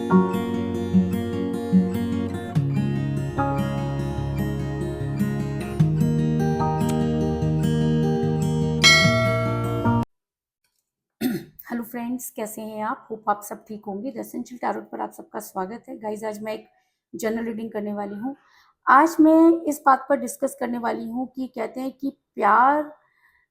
Hello friends, कैसे हैं आप? होप आप सब ठीक होंगे। द एसेंशियल टैरोट पर आप सबका स्वागत है। गाइज, आज मैं एक जनरल रीडिंग करने वाली हूँ। आज मैं इस बात पर डिस्कस करने वाली हूँ कि कहते हैं कि प्यार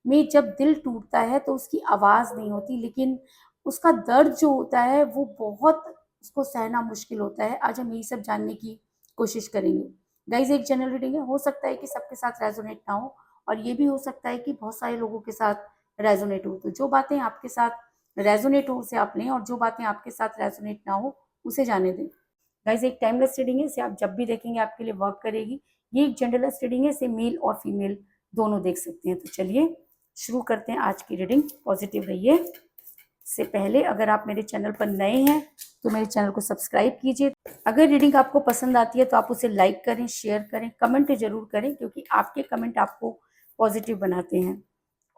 में जब दिल टूटता है तो उसकी आवाज़ नहीं होती, लेकिन उसका दर्द जो होता है वो बहुत उसको सहना मुश्किल होता है। आज हम यही सब जानने की कोशिश करेंगे। गाइज, एक जनरल रीडिंग है, हो सकता है कि सबके साथ रेजोनेट ना हो, और ये भी हो सकता है कि बहुत सारे लोगों के साथ रेजोनेट हो। तो जो बातें आपके साथ रेजोनेट हो उसे आप लें, और जो बातें आपके साथ रेजोनेट ना हो उसे जाने दें। गाइज, एक टाइमलेस रीडिंग है, इसे आप जब भी देखेंगे आपके लिए वर्क करेगी। ये एक जनरलेस रीडिंग है, इसे मेल और फीमेल दोनों देख सकते हैं। तो चलिए शुरू करते हैं आज की रीडिंग। पॉजिटिव रहिए। इससे पहले अगर आप मेरे चैनल पर नए हैं तो मेरे चैनल को सब्सक्राइब कीजिए। अगर रीडिंग आपको पसंद आती है तो आप उसे लाइक करें, शेयर करें, कमेंट जरूर करें, क्योंकि आपके कमेंट आपको पॉजिटिव बनाते हैं।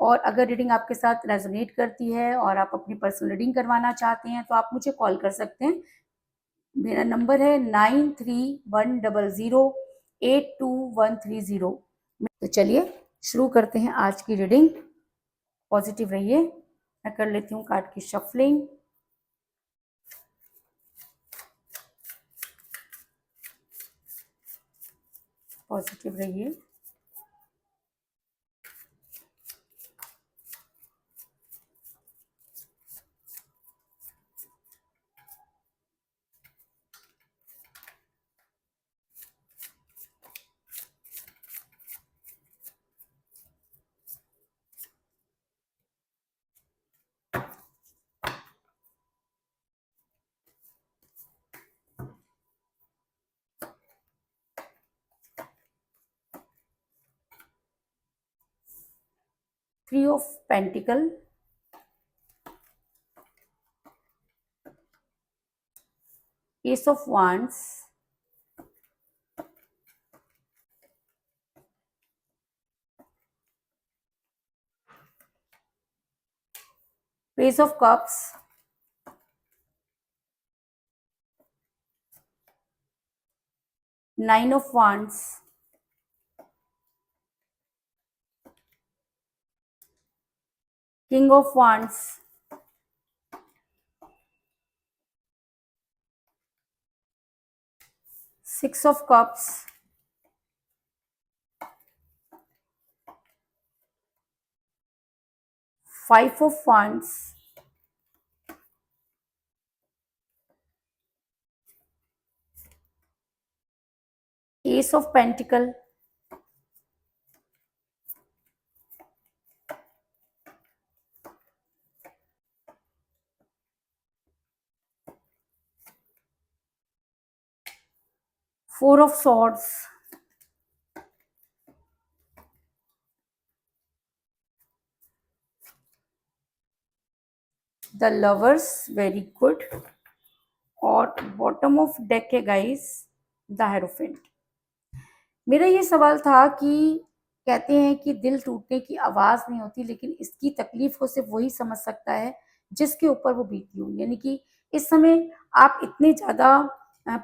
और अगर रीडिंग आपके साथ रेजोनेट करती है और आप अपनी पर्सनल रीडिंग करवाना चाहते हैं तो आप मुझे कॉल कर सकते हैं। मेरा नंबर है 9310082130। तो चलिए शुरू करते हैं आज की रीडिंग। पॉजिटिव रहिए। मैं कर लेती हूँ कार्ड की शफलिंग। पॉजिटिव रहिए। Three of pentacle, S of wands, page of cups, nine of wands, king of wands, six of cups, five of wands, S of pentacle, four of swords, the lovers, very good. और bottom of deck है guys, the hierophant. मेरा ये सवाल था कि कहते हैं कि दिल टूटने की आवाज नहीं होती, लेकिन इसकी तकलीफ को सिर्फ वही समझ सकता है जिसके ऊपर वो बीती हो। यानी कि इस समय आप इतने ज्यादा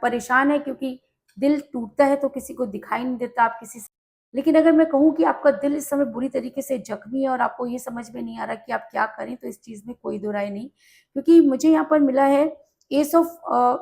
परेशान है, क्योंकि दिल टूटता है तो किसी को दिखाई नहीं देता, आप किसी से। लेकिन अगर मैं कहूँ कि आपका दिल इस समय बुरी तरीके से जख्मी है और आपको ये समझ में नहीं आ रहा कि आप क्या करें, तो इस चीज में कोई दो राय नहीं। क्योंकि मुझे यहाँ पर मिला है एस ऑफ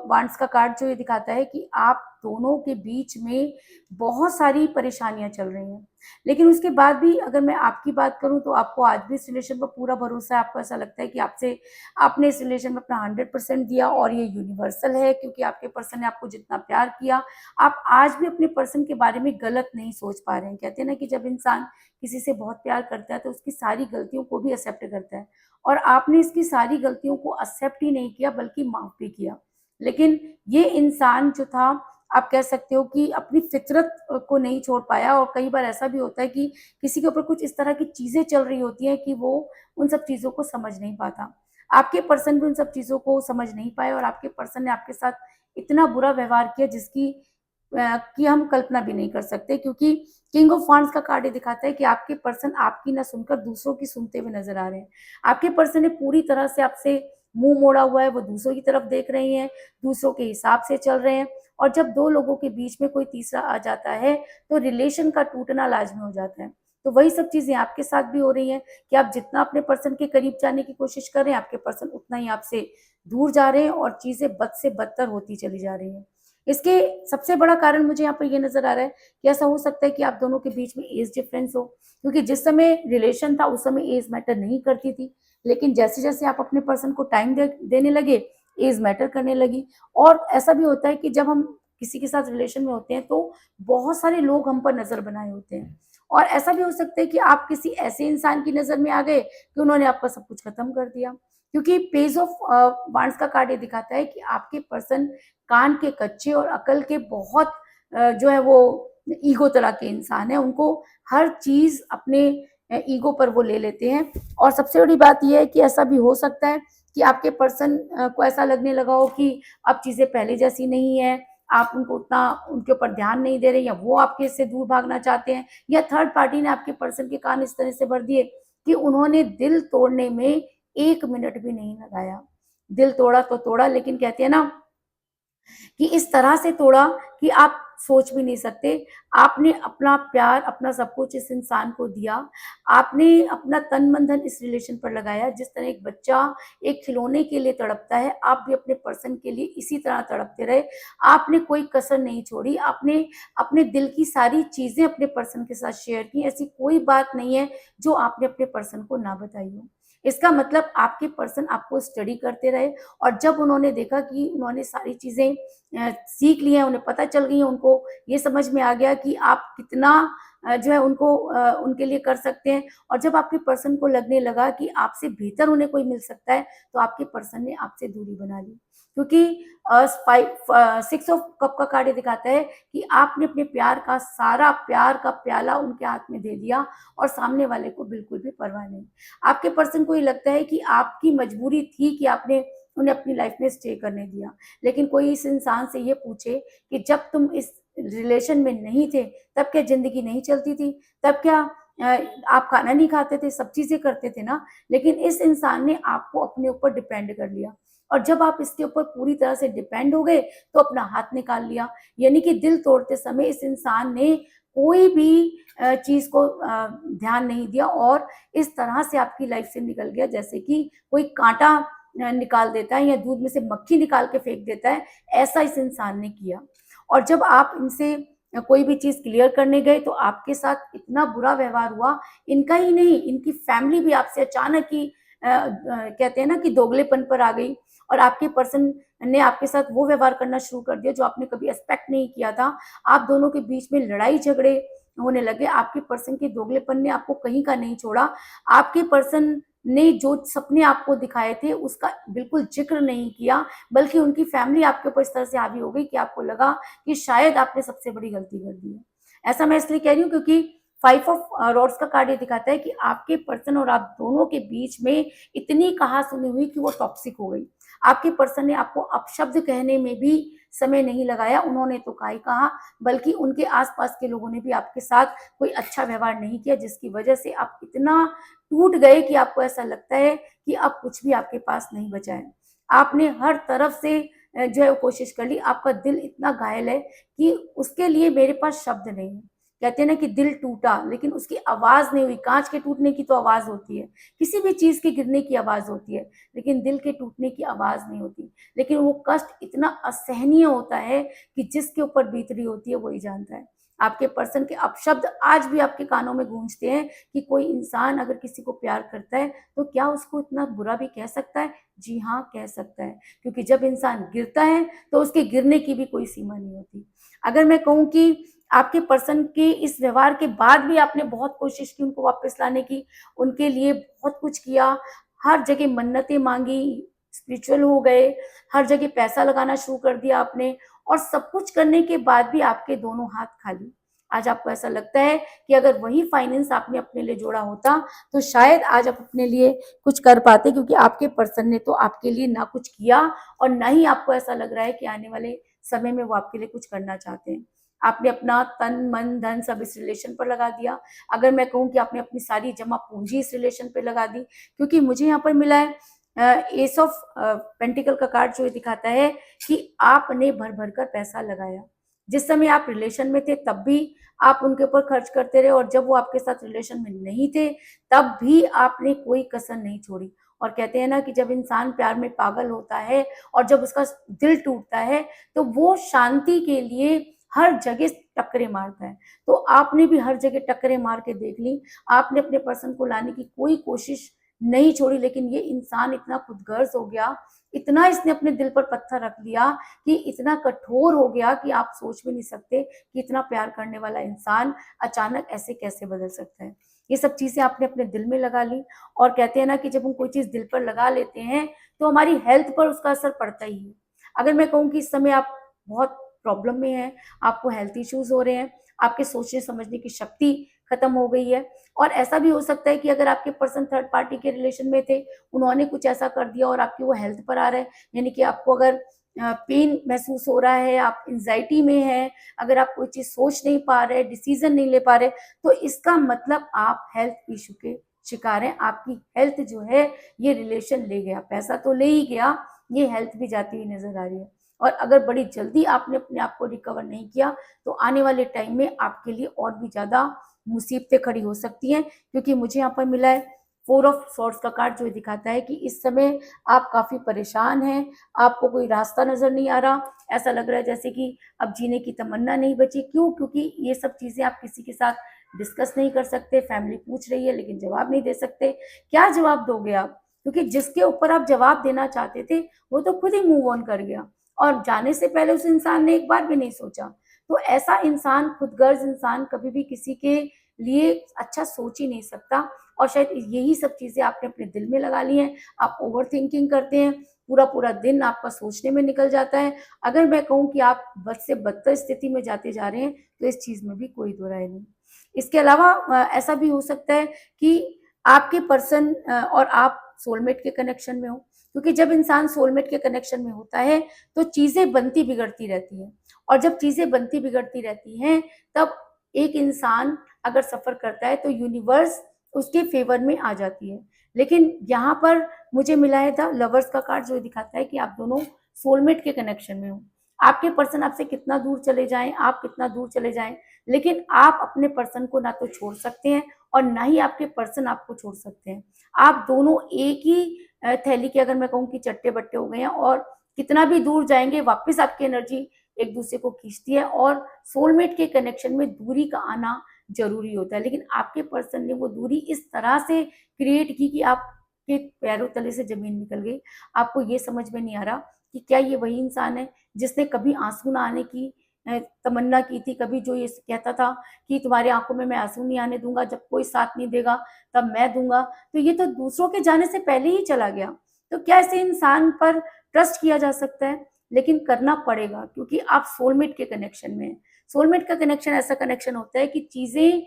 वांड्स का कार्ड, जो ये दिखाता है कि आप दोनों के बीच में बहुत सारी परेशानियां चल रही हैं। लेकिन उसके बाद भी अगर मैं आपकी बात करूं तो आपको आज भी इस रिलेशन पर पूरा भरोसा है। आपको ऐसा लगता है कि आपने इस रिलेशन में अपना 100% दिया, और ये यूनिवर्सल है, क्योंकि आपके पर्सन ने आपको जितना प्यार किया, आप आज भी अपने पर्सन के बारे में गलत नहीं सोच पा रहे हैं। कहते हैं ना कि जब इंसान किसी से बहुत प्यार करता है तो उसकी सारी गलतियों को भी एक्सेप्ट करता है, और आपने इसकी सारी गलतियों को एक्सेप्ट ही नहीं किया बल्कि माफ भी किया। लेकिन ये इंसान जो था, आप कह सकते हो कि अपनी फितरत को नहीं छोड़ पाया। और कई बार ऐसा भी होता है कि किसी के ऊपर कुछ इस तरह की चीजें चल रही होती हैं कि वो उन सब चीजों को समझ नहीं पाता। आपके पर्सन भी उन सब चीजों को समझ नहीं पाए, और आपके पर्सन ने आपके साथ इतना बुरा व्यवहार किया जिसकी कि हम कल्पना भी नहीं कर सकते। क्योंकि किंग ऑफ वांड्स का कार्ड ये दिखाता है कि आपके पर्सन आपकी ना सुनकर दूसरों की सुनते हुए नजर आ रहे हैं। आपके पर्सन ने पूरी तरह से आपसे मुंह मोड़ा हुआ है, वो दूसरों की तरफ देख रहे हैं, दूसरों के हिसाब से चल रहे हैं। और जब दो लोगों के बीच में कोई तीसरा आ जाता है तो रिलेशन का टूटना लाजमी हो जाता है। तो वही सब चीजें आपके साथ भी हो रही हैं कि आप जितना अपने पर्सन के करीब जाने की कोशिश कर रहे हैं, आपके पर्सन उतना ही आपसे दूर जा रहे हैं और चीजें बद से बदतर होती चली जा रही हैं। इसके सबसे बड़ा कारण मुझे यहाँ पर ये नजर आ रहा है कि ऐसा हो सकता है कि आप दोनों के बीच में एज डिफरेंस हो, क्योंकि जिस समय रिलेशन था उस समय एज मैटर नहीं करती थी, लेकिन जैसे जैसे आप अपने पर्सन को टाइम देने लगे, एज मैटर करने लगी। और ऐसा भी होता है कि जब हम किसी के साथ रिलेशन में होते हैं तो बहुत सारे लोग हम पर नजर बनाए होते हैं, और ऐसा भी हो सकता है कि आप किसी ऐसे इंसान की नजर में आ गए कि उन्होंने आपका सब कुछ खत्म कर दिया। क्योंकि पेज ऑफ वांड्स का कार्ड ये दिखाता है कि आपके पर्सन कान के कच्चे और अकल के बहुत जो है वो ईगो तरह के इंसान है। उनको हर चीज अपने ईगो पर वो ले लेते हैं। और सबसे बड़ी बात यह है कि ऐसा भी हो सकता है कि आपके पर्सन को ऐसा लगने लगा हो कि अब चीजें पहले जैसी नहीं है, आप उनको उतना उनके ऊपर ध्यान नहीं दे रहे, या वो आपके से दूर भागना चाहते हैं, या थर्ड पार्टी ने आपके पर्सन के कान इस तरह से भर दिए कि उन्होंने दिल तोड़ने में 1 मिनट भी नहीं लगाया। दिल तोड़ा तो तोड़ा, लेकिन कहते हैं ना कि इस तरह से तोड़ा कि आप सोच भी नहीं सकते। आपने अपना प्यार, अपना सब कुछ इस इंसान को दिया। आपने अपना तन मन धन इस रिलेशन पर लगाया। जिस तरह एक बच्चा एक खिलौने के लिए तड़पता है, आप भी अपने पर्सन के लिए इसी तरह तड़पते रहे। आपने कोई कसर नहीं छोड़ी। आपने अपने दिल की सारी चीजें अपने पर्सन के साथ शेयर की। ऐसी कोई बात नहीं है जो आपने अपने पर्सन को ना बताई हो। इसका मतलब आपके पर्सन आपको स्टडी करते रहे, और जब उन्होंने देखा कि उन्होंने सारी चीजें सीख ली है, उन्हें पता चल गई है, उनको ये समझ में आ गया कि आप कितना जो है उनको उनके लिए कर सकते हैं। और जब आपके पर्सन को लगने लगा कि आपसे बेहतर उन्हें कोई मिल सकता है, तो आपके पर्सन ने आपसे दूरी बना ली। क्योंकि 6 ऑफ कप का कार्ड ये दिखाता है कि आपने अपने प्यार का सारा प्यार का प्याला उनके हाथ में दे दिया, और सामने वाले को बिल्कुल भी परवाह नहीं। आपके पर्सन को ये लगता है कि आपकी मजबूरी थी कि आपने उन्हें अपनी लाइफ में स्टे करने दिया। लेकिन कोई इस इंसान से ये पूछे कि जब तुम इस रिलेशन में नहीं थे, तब क्या ज़िंदगी नहीं चलती थी? तब क्या आप खाना नहीं खाते थे? सब चीज़ें करते थे ना? लेकिन इस इंसान ने आपको अपने ऊपर डिपेंड कर लिया, और जब आप इसके ऊपर पूरी तरह से डिपेंड हो गए, तो अपना हाथ निकाल लिया। यानी कि दिल तोड़ते समय इस इंसान ने कोई भी चीज़ को ध्यान नहीं दिया, और इस तरह से आपकी लाइफ से निकल गया जैसे कि कोई काँटा निकाल देता है या दूध में से मक्खी निकाल के फेंक देता है, ऐसा इस इंसान ने किया। और जब आप इनसे कोई भी चीज़ क्लियर करने गए, तो आपके साथ इतना बुरा व्यवहार हुआ। इनका ही नहीं, इनकी फैमिली भी आपसे अचानक ही कहते हैं ना कि दोगलेपन पर आ गई, और आपके पर्सन ने आपके साथ वो व्यवहार करना शुरू कर दिया जो आपने कभी एक्सपेक्ट नहीं किया था। आप दोनों के बीच में लड़ाई झगड़े होने लगे। आपके पर्सन के दोगलेपन ने आपको कहीं का नहीं छोड़ा। आपके पर्सन ने जो सपने आपको दिखाए थे उसका बिल्कुल ज़िक्र नहीं किया, बल्कि उनकी फैमिली आपके ऊपर इस तरह से हावी हो गई कि आपको लगा कि शायद आपने सबसे बड़ी गलती कर दी है। ऐसा मैं इसलिए कह रही हूँ क्योंकि 5 ऑफ रॉड्स का कार्ड ये दिखाता है कि आपके पर्सन और आप दोनों के बीच में इतनी कहा-सुनी हुई कि वो टॉक्सिक हो गई। आपके पर्सन ने आपको अपशब्द कहने में भी समय नहीं लगाया। उन्होंने तो क्या ही कहा, बल्कि उनके आस-पास के लोगों ने भी आपके साथ कोई अच्छा व्यवहार नहीं किया, जिसकी वजह से आप इतना टूट गए कि आपको ऐसा लगता है कि अब कुछ भी आपके पास नहीं बचा है। आपने हर तरफ से जो है वो कोशिश कर ली। आपका दिल इतना घायल है कि उसके लिए मेरे पास शब्द नहीं है। कहते हैं ना कि दिल टूटा, लेकिन उसकी आवाज़ नहीं हुई। काँच के टूटने की तो आवाज़ होती है, किसी भी चीज़ के गिरने की आवाज़ होती है, लेकिन दिल के टूटने की आवाज़ नहीं होती। लेकिन वो कष्ट इतना असहनीय होता है कि जिसके ऊपर बीत रही होती है वही जानता है। आपके पर्सन के अपशब्द आज भी आपके कानों में गूंजते हैं कि कोई इंसान अगर किसी को प्यार करता है तो क्या उसको इतना बुरा भी कह सकता है? जी हाँ, कह सकता है, क्योंकि जब इंसान गिरता है तो उसके गिरने की भी कोई सीमा नहीं होती। अगर मैं कहूँ कि आपके पर्सन के इस व्यवहार के बाद भी आपने बहुत कोशिश की उनको वापस लाने की, उनके लिए बहुत कुछ किया, हर जगह मन्नतें माँगी, स्पिरिचुअल हो गए, हर जगह पैसा लगाना शुरू कर दिया आपने, और सब कुछ करने के बाद भी आपके दोनों हाथ खाली। आज आपको ऐसा लगता है कि अगर वही फाइनेंस आपने अपने लिए जोड़ा होता, तो शायद आज आप अपने लिए कुछ कर पाते, क्योंकि आपके पर्सन ने तो आपके लिए ना कुछ किया, और ना ही आपको ऐसा लग रहा है कि आने वाले समय में वो आपके लिए कुछ करना चाहते हैं। आपने अपना तन, मन, धन सब इस रिलेशन पर लगा दिया। अगर मैं कहूँ कि आपने अपनी सारी जमा पूँजी इस रिलेशन पे लगा दी, क्योंकि मुझे यहाँ पर मिला है एस ऑफ पेंटिकल का कार्ड जो ये दिखाता है कि आपने भर भर कर पैसा लगाया। जिस समय आप रिलेशन में थे तब भी आप उनके ऊपर खर्च करते रहे, और जब वो आपके साथ रिलेशन में नहीं थे तब भी आपने कोई कसर नहीं छोड़ी। और कहते हैं ना कि जब इंसान प्यार में पागल होता है और जब उसका दिल टूटता है तो वो शांति के लिए हर जगह टक्करें मारता है। तो आपने भी हर जगह टक्करें मार के देख ली, आपने अपने पर्सन को लाने की कोई कोशिश नहीं छोड़ी, लेकिन ये इंसान इतना खुदगर्ज हो गया, इतना इसने अपने दिल पर पत्थर रख दिया, कि इतना कठोर हो गया कि आप सोच भी नहीं सकते कि इतना प्यार करने वाला इंसान अचानक ऐसे कैसे बदल सकता है। ये सब चीजें आपने अपने दिल में लगा ली, और कहते हैं ना कि जब हम कोई चीज दिल पर लगा लेते हैं तो हमारी हेल्थ पर उसका असर पड़ता ही है। अगर मैं कहूँ कि इस समय आप बहुत प्रॉब्लम में हैं, आपको हेल्थ इश्यूज हो रहे हैं, आपके सोचने समझने की शक्ति खत्म हो गई है, और ऐसा भी हो सकता है कि अगर आपके पर्सन थर्ड पार्टी के रिलेशन में थे, उन्होंने कुछ ऐसा कर दिया और आपकी वो हेल्थ पर आ रहा है, यानी कि आपको अगर पेन महसूस हो रहा है, आप एंजाइटी में हैं, अगर आप कोई चीज सोच नहीं पा रहे, डिसीजन नहीं ले पा रहे, तो इसका मतलब आप हेल्थ इशू के शिकार हैं। आपकी हेल्थ जो है ये रिलेशन ले गया, पैसा तो ले ही गया, ये हेल्थ भी जाती हुई नजर आ रही है। और अगर बड़ी जल्दी आपने अपने आप को रिकवर नहीं किया तो आने वाले टाइम में आपके लिए और भी ज्यादा मुसीबतें खड़ी हो सकती हैं, क्योंकि मुझे यहाँ पर मिला है फोर ऑफ सॉर्ड्स का कार्ड जो दिखाता है कि इस समय आप काफी परेशान हैं, आपको कोई रास्ता नजर नहीं आ रहा, ऐसा लग रहा है जैसे कि अब जीने की तमन्ना नहीं बची। क्यों? क्योंकि ये सब चीजें आप किसी के साथ डिस्कस नहीं कर सकते, फैमिली पूछ रही है लेकिन जवाब नहीं दे सकते। क्या जवाब दोगे आप? क्योंकि जिसके ऊपर आप जवाब देना चाहते थे वो तो खुद ही मूव ऑन कर गया, और जाने से पहले उस इंसान ने एक बार भी नहीं सोचा। तो ऐसा इंसान, खुदगर्ज इंसान, कभी भी किसी के लिए अच्छा सोच ही नहीं सकता, और शायद यही सब चीजें आपने अपने दिल में लगा ली हैं। आप ओवर थिंकिंग करते हैं, पूरा पूरा दिन आपका सोचने में निकल जाता है। अगर मैं कहूँ कि आप बद से बदतर स्थिति में जाते जा रहे हैं तो इस चीज में भी कोई दो राय नहीं। इसके अलावा ऐसा भी हो सकता है कि आपके पर्सन और आप सोलमेट के कनेक्शन में हो, क्योंकि जब इंसान सोलमेट के कनेक्शन में होता है तो चीजें बनती बिगड़ती रहती हैं, और जब चीजें बनती बिगड़ती रहती हैं तब एक इंसान अगर सफर करता है तो यूनिवर्स उसके फेवर में आ जाती है। लेकिन यहाँ पर मुझे मिला है द लवर्स का कार्ड जो दिखाता है कि आप दोनों सोलमेट के कनेक्शन में हो। आपके पर्सन आपसे कितना दूर चले जाएं, आप कितना दूर चले जाएं, लेकिन आप अपने पर्सन को ना तो छोड़ सकते हैं और ना ही आपके पर्सन आपको छोड़ सकते हैं। आप दोनों एक ही थैली के, अगर मैं कहूँ कि चट्टे बट्टे हो गए हैं, और कितना भी दूर जाएंगे वापस आपकी एनर्जी एक दूसरे को खींचती है, और सोलमेट के कनेक्शन में दूरी का आना जरूरी होता है। लेकिन आपके पर्सन ने वो दूरी इस तरह से क्रिएट की कि आपके पैरों तले से जमीन निकल गई। आपको ये समझ में नहीं आ रहा कि क्या ये वही इंसान है जिसने कभी आंसू ना आने की तमन्ना की थी, कभी जो ये कहता था कि तुम्हारी आंखों में मैं आंसू नहीं आने दूंगा, जब कोई साथ नहीं देगा तब मैं दूंगा। तो ये तो दूसरों के जाने से पहले ही चला गया। तो क्या ऐसे इंसान पर ट्रस्ट किया जा सकता है? लेकिन करना पड़ेगा, क्योंकि आप सोलमेट के कनेक्शन में हैं। सोलमेट का कनेक्शन ऐसा कनेक्शन होता है कि चीजें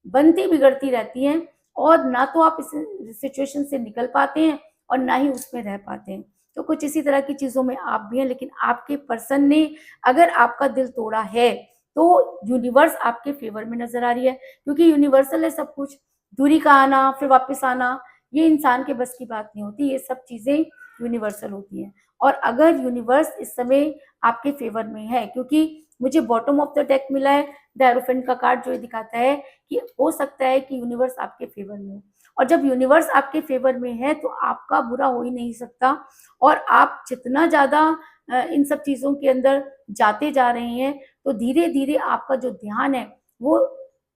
बनती बिगड़ती रहती हैं, और ना तो आप इस सिचुएशन से निकल पाते हैं और ना ही उसमें रह पाते हैं। तो कुछ इसी तरह की चीजों में आप भी हैं, लेकिन आपके पर्सन ने अगर आपका दिल तोड़ा है तो यूनिवर्स आपके फेवर में नजर आ रही है, क्योंकि यूनिवर्सल है सब कुछ। दूरी का आना फिर वापस आना ये इंसान के बस की बात नहीं होती, ये सब चीजें यूनिवर्सल होती हैं। और अगर यूनिवर्स इस समय आपके फेवर में है, क्योंकि मुझे बॉटम ऑफ द डेक मिला है द एरोफेंट का कार्ड, जो ये दिखाता है कि हो सकता है कि यूनिवर्स आपके फेवर में हो, और जब यूनिवर्स आपके फेवर में है तो आपका बुरा हो ही नहीं सकता। और आप जितना ज्यादा इन सब चीजों के अंदर जाते जा रहे हैं तो धीरे धीरे आपका जो ध्यान है वो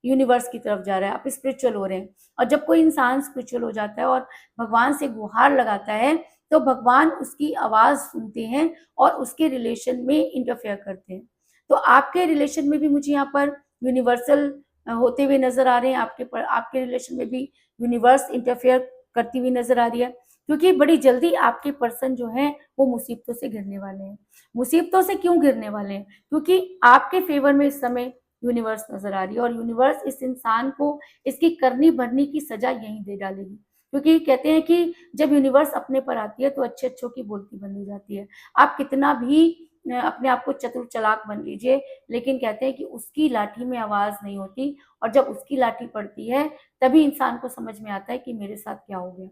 यूनिवर्स की तरफ जा रहा है, आप स्पिरिचुअल हो रहे हैं। और जब कोई इंसान स्पिरिचुअल हो जाता है और भगवान से गुहार लगाता है तो भगवान उसकी आवाज सुनते हैं और उसके रिलेशन में इंटरफेयर करते हैं। तो आपके रिलेशन में भी मुझे यहाँ पर यूनिवर्सल होते हुए नजर आ रहे हैं, आपके रिलेशन में भी यूनिवर्स इंटरफेयर करती हुई नजर आ रही है, क्योंकि बड़ी जल्दी आपके पर्सन जो है वो मुसीबतों से घिरने वाले हैं। मुसीबतों से क्यों घिरने वाले हैं? क्योंकि आपके फेवर में इस समय यूनिवर्स नजर आ रही है, और यूनिवर्स इस इंसान को इसकी करनी भरनी की सजा यहीं दे डालेगी। क्योंकि कहते हैं कि जब यूनिवर्स अपने पर आती है तो अच्छे अच्छों की बोलती बंद हो जाती है। आप कितना भी अपने आप को चतुर चालाक बन लीजिए, लेकिन कहते हैं कि उसकी लाठी में आवाज नहीं होती, और जब उसकी लाठी पड़ती है तभी इंसान को समझ में आता है कि मेरे साथ क्या हो गया।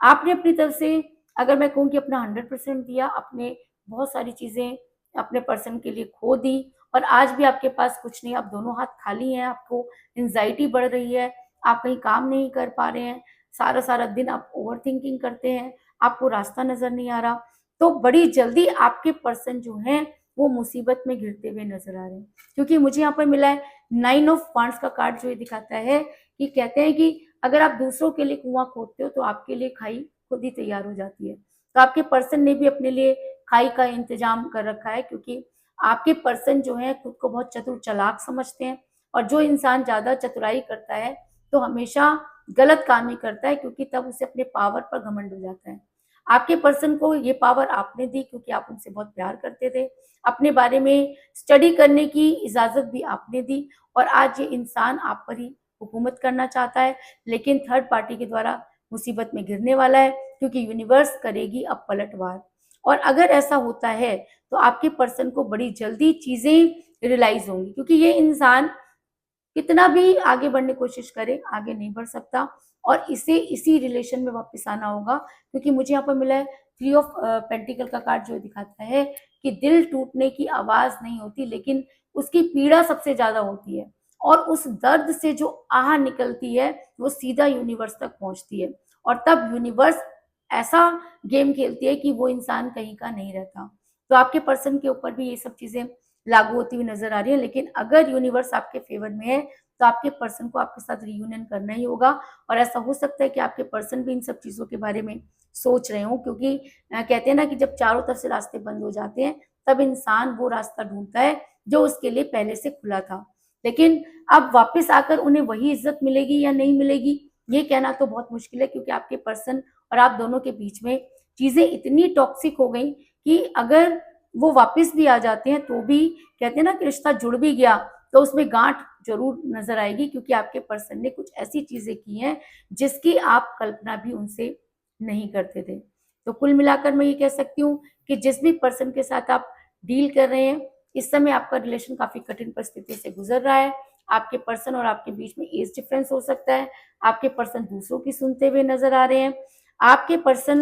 आपने अपनी तरफ से अगर मैं कहूँ कि अपना 100% दिया, आपने बहुत सारी चीज़ें अपने पर्सन के लिए खो दी और आज भी आपके पास कुछ नहीं, आप दोनों हाथ खाली हैं, आपको एंग्ज़ायटी बढ़ रही है, आप कहीं काम नहीं कर पा रहे हैं, सारा-सारा दिन आप ओवरथिंकिंग करते हैं, आपको रास्ता नज़र नहीं आ रहा, तो बड़ी जल्दी आपके पर्सन जो हैं, वो मुसीबत में घिरते हुए नज़र आ रहे हैं। क्योंकि मुझे यहाँ पर मिला है 9 ऑफ वांड्स का कार्ड, जो ये दिखाता है कि कहते हैं कि अगर आप दूसरों के लिए कुआँ खोदते हो, तो आपके लिए खाई खुद ही तैयार हो जाती है। तो आपके पर्सन ने भी अपने लिए खाई का इंतज़ाम कर रखा है, क्योंकि आपके पर्सन जो हैं खुद को बहुत चतुर चालाक समझते हैं और जो इंसान ज़्यादा चतुराई करता है, तो हमेशा गलत काम ही करता है, क्योंकि तब उसे अपने पावर पर घमंड हो जाता है। आपके पर्सन को ये पावर आपने दी, क्योंकि आप उनसे बहुत प्यार करते थे। अपने बारे में स्टडी करने की इजाज़त भी आपने दी और आज ये इंसान आप पर ही हुकूमत करना चाहता है, लेकिन थर्ड पार्टी के द्वारा मुसीबत में गिरने वाला है, क्योंकि यूनिवर्स करेगी अब पलटवार। और अगर ऐसा होता है, तो आपके पर्सन को बड़ी जल्दी चीज़ें रियलाइज़ होंगी, क्योंकि ये इंसान कितना भी आगे बढ़ने की कोशिश करे, आगे नहीं बढ़ सकता और इसे इसी रिलेशन में वापस आना होगा, क्योंकि मुझे यहाँ पर मिला है 3 ऑफ पेंटिकल का कार्ड, जो दिखाता है कि दिल टूटने की आवाज़ नहीं होती, लेकिन उसकी पीड़ा सबसे ज़्यादा होती है और उस दर्द से जो आह निकलती है, वो सीधा यूनिवर्स तक पहुँचती है और तब यूनिवर्स ऐसा गेम खेलती है कि वो इंसान कहीं का नहीं रहता। तो आपके पर्सन के ऊपर भी ये सब चीज़ें लागू होती हुई नज़र आ रही है, लेकिन अगर यूनिवर्स आपके फ़ेवर में है, तो आपके पर्सन को आपके साथ रियूनियन करना ही होगा और ऐसा हो सकता है कि आपके पर्सन भी इन सब चीज़ों के बारे में सोच रहे हों, क्योंकि कहते हैं ना कि जब चारों तरफ से रास्ते बंद हो जाते हैं, तब इंसान वो रास्ता ढूँढता है, जो उसके लिए पहले से खुला था। लेकिन अब वापस आकर उन्हें वही इज़्ज़त मिलेगी या नहीं मिलेगी, ये कहना तो बहुत मुश्किल है, क्योंकि आपके पर्सन और आप दोनों के बीच में चीज़ें इतनी टॉक्सिक हो गई कि अगर वो वापस भी आ जाते हैं, तो भी कहते हैं ना कि रिश्ता जुड़ भी गया, तो उसमें गाँठ ज़रूर नज़र आएगी, क्योंकि आपके पर्सन ने कुछ ऐसी चीज़ें की हैं, जिसकी आप कल्पना भी उनसे नहीं करते थे। तो कुल मिलाकर मैं ये कह सकती हूँ कि जिस भी पर्सन के साथ आप डील कर रहे हैं, इस समय आपका रिलेशन काफ़ी कठिन परिस्थिति से गुज़र रहा है। आपके पर्सन और आपके बीच में एज डिफरेंस हो सकता है। आपके पर्सन दूसरों की सुनते हुए नज़र आ रहे हैं। आपके पर्सन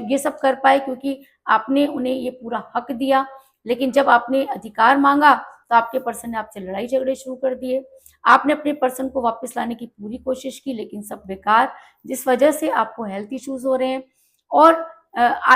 ये सब कर पाए क्योंकि आपने उन्हें ये पूरा हक दिया, लेकिन जब आपने अधिकार माँगा, तो आपके पर्सन ने आपसे लड़ाई झगड़े शुरू कर दिए। आपने अपने पर्सन को वापस लाने की पूरी कोशिश की, लेकिन सब बेकार, जिस वजह से आपको हेल्थ इश्यूज़ हो रहे हैं और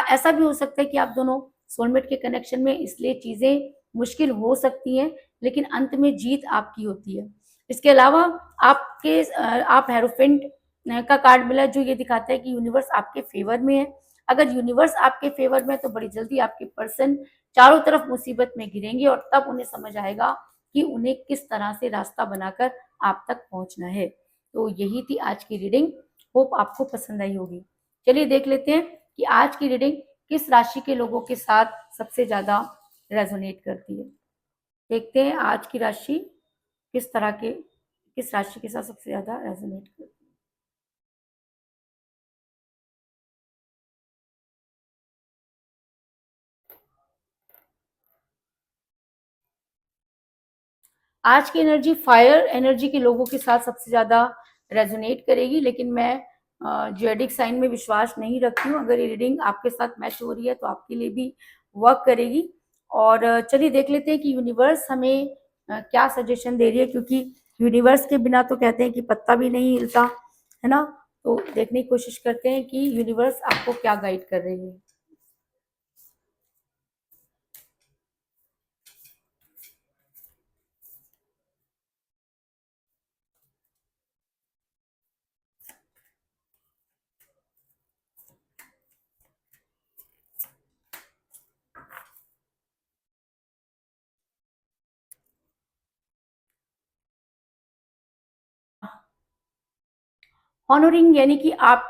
ऐसा भी हो सकता है कि आप दोनों सोलमेट के कनेक्शन में, इसलिए चीज़ें मुश्किल हो सकती हैं, लेकिन अंत में जीत आपकी होती है। इसके अलावा आप हेरोफेंट का कार्ड मिला, जो ये दिखाता है कि यूनिवर्स आपके फ़ेवर में है। अगर यूनिवर्स आपके फ़ेवर में है, तो बड़ी जल्दी आपके पर्सन चारों तरफ मुसीबत में घिरेंगे और तब उन्हें समझ आएगा कि उन्हें किस तरह से रास्ता बनाकर आप तक पहुँचना है। तो यही थी आज की रीडिंग, होप आपको पसंद आई होगी। चलिए देख लेते हैं कि आज की रीडिंग किस राशि के लोगों के साथ सबसे ज़्यादा रेज़ोनेट करती है। देखते हैं आज की राशि किस राशि के साथ सबसे ज़्यादा रेज़ोनेट करती है। आज की एनर्जी फायर एनर्जी के लोगों के साथ सबसे ज़्यादा रेजोनेट करेगी, लेकिन मैं ज़ोडिएक साइन में विश्वास नहीं रखती हूँ। अगर ये रीडिंग आपके साथ मैच हो रही है, तो आपके लिए भी वर्क करेगी और चलिए देख लेते हैं कि यूनिवर्स हमें क्या सजेशन दे रही है, क्योंकि यूनिवर्स के बिना तो कहते हैं कि पत्ता भी नहीं हिलता, है ना? तो देखने की कोशिश करते हैं कि यूनिवर्स आपको क्या गाइड कर रही है। ऑनरिंग यानी कि आप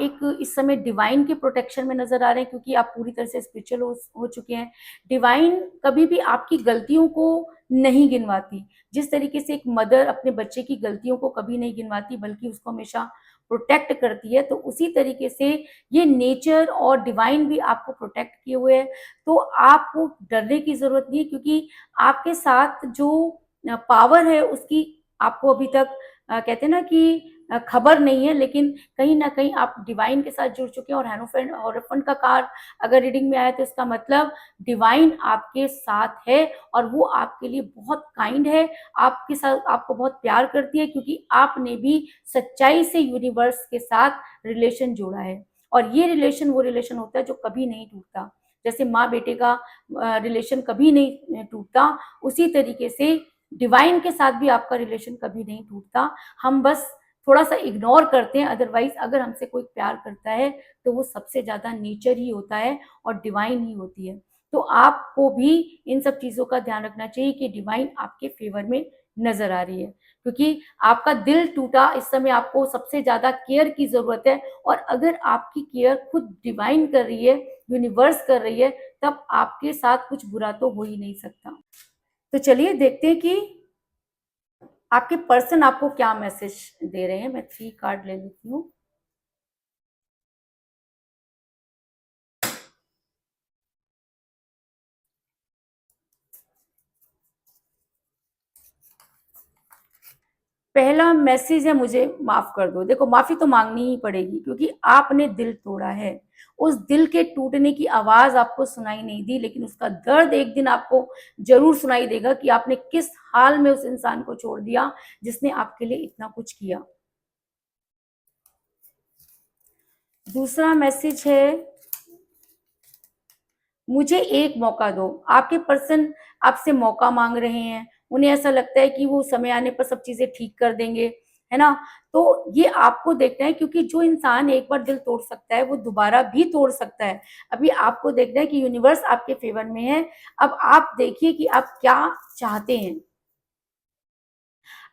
एक इस समय डिवाइन के प्रोटेक्शन में नज़र आ रहे हैं, क्योंकि आप पूरी तरह से स्पिरिचुअल हो चुके हैं। डिवाइन कभी भी आपकी गलतियों को नहीं गिनवाती। जिस तरीके से एक मदर अपने बच्चे की गलतियों को कभी नहीं गिनवाती, बल्कि उसको हमेशा प्रोटेक्ट करती है, तो उसी तरीके से ये नेचर और डिवाइन भी आपको प्रोटेक्ट किए हुए है। तो आपको डरने की ज़रूरत नहीं है, क्योंकि आपके साथ जो पावर है, उसकी आपको अभी तक कहते हैं ना कि खबर नहीं है, लेकिन कहीं ना कहीं आप डिवाइन के साथ जुड़ चुके हैं। और हेरोफेंट का कार्ड अगर रीडिंग में आया तो इसका मतलब डिवाइन आपके साथ है और वो आपके लिए बहुत काइंड है, आपके साथ आपको बहुत प्यार करती है, क्योंकि आपने भी सच्चाई से यूनिवर्स के साथ रिलेशन जोड़ा है। और ये रिलेशन वो रिलेशन होता है जो कभी नहीं टूटता। जैसे माँ बेटे का रिलेशन कभी नहीं टूटता, उसी तरीके से डिवाइन के साथ भी आपका रिलेशन कभी नहीं टूटता। हम बस थोड़ा सा इग्नोर करते हैं। अदरवाइज अगर हमसे कोई प्यार करता है तो वो सबसे ज्यादा नेचर ही होता है और डिवाइन ही होती है। तो आपको भी इन सब चीजों का ध्यान रखना चाहिए कि डिवाइन आपके फेवर में नजर आ रही है, क्योंकि आपका दिल टूटा, इस समय आपको सबसे ज्यादा केयर की जरूरत है। और अगर आपकी केयर खुद डिवाइन कर रही है, यूनिवर्स कर रही है, तब आपके साथ कुछ बुरा तो हो ही नहीं सकता। तो चलिए देखते हैं कि आपके पर्सन आपको क्या मैसेज दे रहे हैं। मैं 3 कार्ड ले लेती हूँ। पहला मैसेज है, मुझे माफ कर दो। देखो, माफी तो मांगनी ही पड़ेगी, क्योंकि आपने दिल तोड़ा है। उस दिल के टूटने की आवाज आपको सुनाई नहीं दी, लेकिन उसका दर्द एक दिन आपको जरूर सुनाई देगा कि आपने किस हाल में उस इंसान को छोड़ दिया जिसने आपके लिए इतना कुछ किया। दूसरा मैसेज है, मुझे एक मौका दो। आपके पर्सन आपसे मौका मांग रहे हैं। उन्हें ऐसा लगता है कि वो समय आने पर सब चीजें ठीक कर देंगे, है ना। तो ये आपको देखना है, क्योंकि जो इंसान एक बार दिल तोड़ सकता है वो दोबारा भी तोड़ सकता है। अभी आपको देखना है कि यूनिवर्स आपके फेवर में है। अब आप देखिए कि आप क्या चाहते हैं।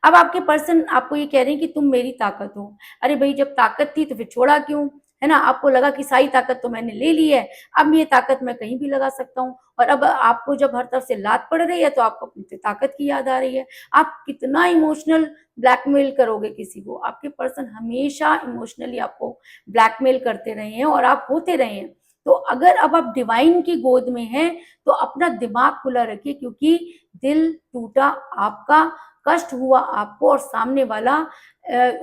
अब आपके पर्सन आपको ये कह रहे हैं कि तुम मेरी ताकत हो। अरे भाई, जब ताकत थी तो फिर छोड़ा क्यों, है ना। आपको लगा कि सारी ताकत तो मैंने ले ली है, अब ये ताकत मैं कहीं भी लगा सकता हूँ। और अब आपको जब हर तरफ से लात पड़ रही है तो आपको अपनी ताकत की याद आ रही है। आप कितना इमोशनल ब्लैकमेल करोगे किसी को। आपके पर्सन हमेशा इमोशनली आपको ब्लैकमेल करते रहे हैं और आप होते रहे हैं। तो अगर अब आप डिवाइन की गोद में हैं तो अपना दिमाग खुला रखिए, क्योंकि दिल टूटा आपका, कष्ट हुआ आपको, और सामने वाला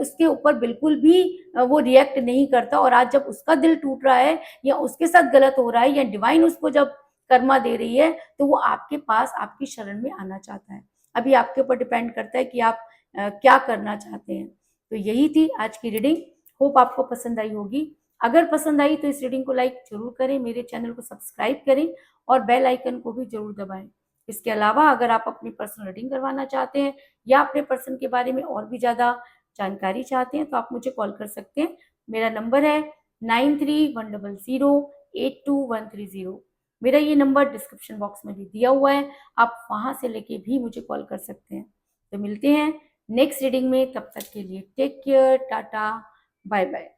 उसके ऊपर बिल्कुल भी वो रिएक्ट नहीं करता। और आज जब उसका दिल टूट रहा है या उसके साथ गलत हो रहा है या डिवाइन उसको जब कर्मा दे रही है, तो वो आपके पास आपकी शरण में आना चाहता है। अभी आपके ऊपर डिपेंड करता है कि आप क्या करना चाहते हैं। तो यही थी आज की रीडिंग। होप आपको पसंद आई होगी। अगर पसंद आई तो इस रीडिंग को लाइक जरूर करें, मेरे चैनल को सब्सक्राइब करें और बेल आइकन को भी जरूर दबाएं। इसके अलावा अगर आप अपनी पर्सनल रीडिंग करवाना चाहते हैं या अपने पर्सन के बारे में और भी ज़्यादा जानकारी चाहते हैं तो आप मुझे कॉल कर सकते हैं। मेरा नंबर है 9310082130। मेरा ये नंबर डिस्क्रिप्शन बॉक्स में भी दिया हुआ है, आप वहां से लेके भी मुझे कॉल कर सकते हैं। तो मिलते हैं नेक्स्ट रीडिंग में, तब तक के लिए take care, tata, bye bye.